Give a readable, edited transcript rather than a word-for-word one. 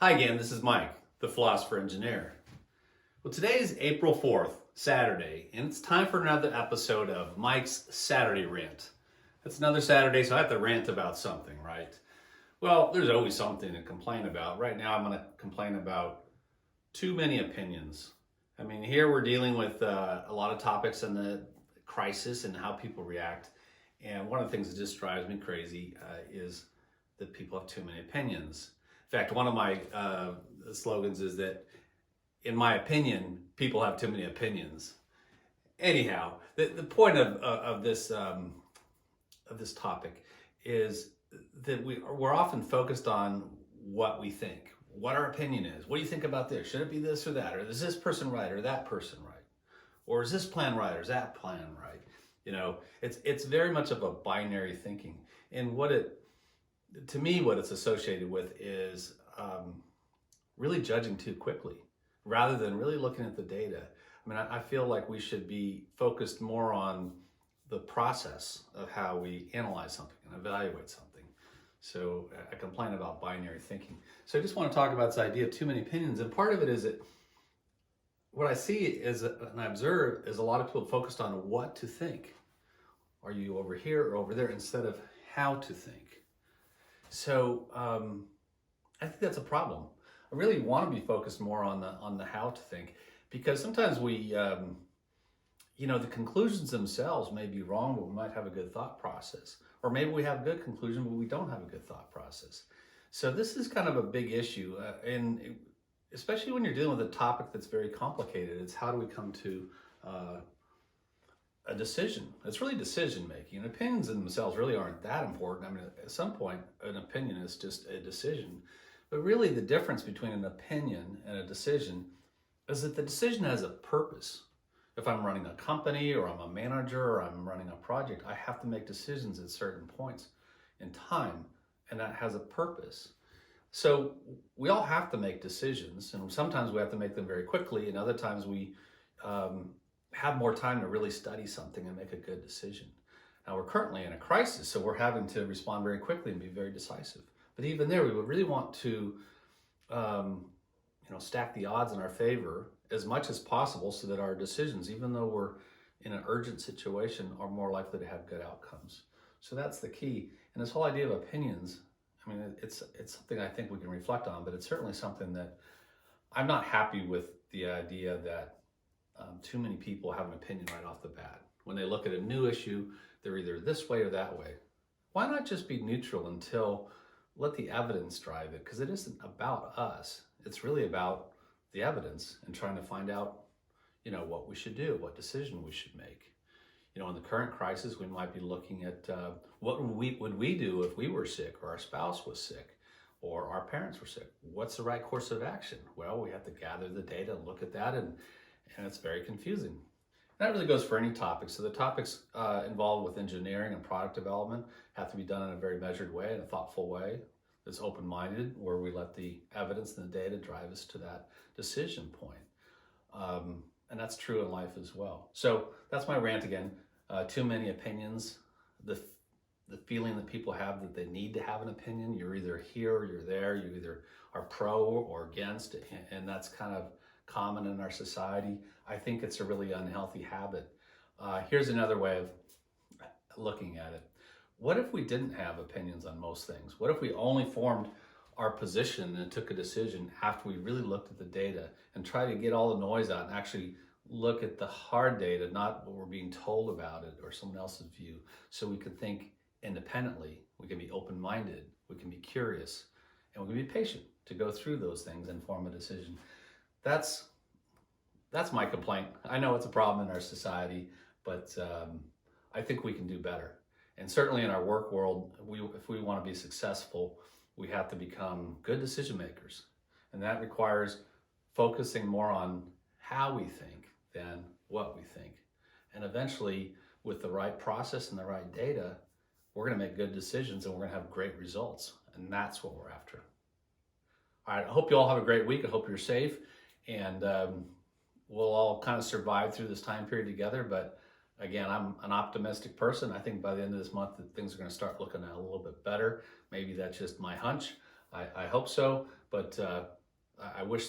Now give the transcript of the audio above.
Hi again, this is Mike, the Philosopher Engineer. Well, today is April 4th, Saturday, and it's time for another episode of Mike's Saturday Rant. It's another Saturday, so I have to rant about something, right? Well, there's always something to complain about. Right now, I'm going to complain about too many opinions. I mean, here we're dealing with a lot of topics in the crisis and how people react. And one of the things that just drives me crazy is that people have too many opinions. In fact, one of my slogans is that, in my opinion, people have too many opinions. Anyhow, the point of this topic is that we're often focused on what we think, what our opinion is. What do you think about this? Should it be this or that? Or is this person right or that person right? Or is this plan right or is that plan right? You know, it's very much of a binary thinking. And to me, what it's associated with is really judging too quickly rather than really looking at the data. I mean, I feel like we should be focused more on the process of how we analyze something and evaluate something. So I complain about binary thinking. So I just want to talk about this idea of too many opinions. And part of it is that what I see is, and I observe, is a lot of people focused on what to think. Are you over here or over there instead of how to think? So I think that's a problem. I really want to be focused more on the how to think, because sometimes we, the conclusions themselves may be wrong, but we might have a good thought process. Or maybe we have a good conclusion, but we don't have a good thought process. So this is kind of a big issue, and especially when you're dealing with a topic that's very complicated. It's how do we come to a decision? It's really decision making. And opinions in themselves really aren't that important. I mean, at some point, an opinion is just a decision. But really, the difference between an opinion and a decision is that the decision has a purpose. If I'm running a company or I'm a manager or I'm running a project, I have to make decisions at certain points in time, and that has a purpose. So we all have to make decisions, and sometimes we have to make them very quickly, and other times we have more time to really study something and make a good decision. Now, we're currently in a crisis, so we're having to respond very quickly and be very decisive. But even there, we would really want to stack the odds in our favor as much as possible so that our decisions, even though we're in an urgent situation, are more likely to have good outcomes. So that's the key. And this whole idea of opinions, I mean, it's something I think we can reflect on, but it's certainly something that I'm not happy with, the idea that too many people have an opinion right off the bat. When they look at a new issue, they're either this way or that way. Why not just be neutral until let the evidence drive it? Because it isn't about us. It's really about the evidence and trying to find out, what we should do, what decision we should make. In the current crisis, we might be looking at what would we do if we were sick or our spouse was sick or our parents were sick? What's the right course of action? Well, we have to gather the data and look at that, and it's very confusing. And that really goes for any topic. So the topics involved with engineering and product development have to be done in a very measured way, in a thoughtful way that's open-minded, where we let the evidence and the data drive us to that decision point. And that's true in life as well. So that's my rant again. Too many opinions. The feeling that people have that they need to have an opinion. You're either here or you're there. You either are pro or against, and that's kind of common in our society. I think it's a really unhealthy habit. Here's another way of looking at it. What if we didn't have opinions on most things? What if we only formed our position and took a decision after we really looked at the data and tried to get all the noise out and actually look at the hard data, not what we're being told about it or someone else's view, so we could think independently, we can be open-minded, we can be curious, and we can be patient to go through those things and form a decision. That's my complaint. I know it's a problem in our society, but I think we can do better. And certainly in our work world, if we want to be successful, we have to become good decision makers. And that requires focusing more on how we think than what we think. And eventually, with the right process and the right data, we're going to make good decisions and we're going to have great results. And that's what we're after. All right, I hope you all have a great week. I hope you're safe. And we'll all kind of survive through this time period together. But again, I'm an optimistic person. I think by the end of this month that things are going to start looking a little bit better. Maybe that's just my hunch. I hope so. But but I wish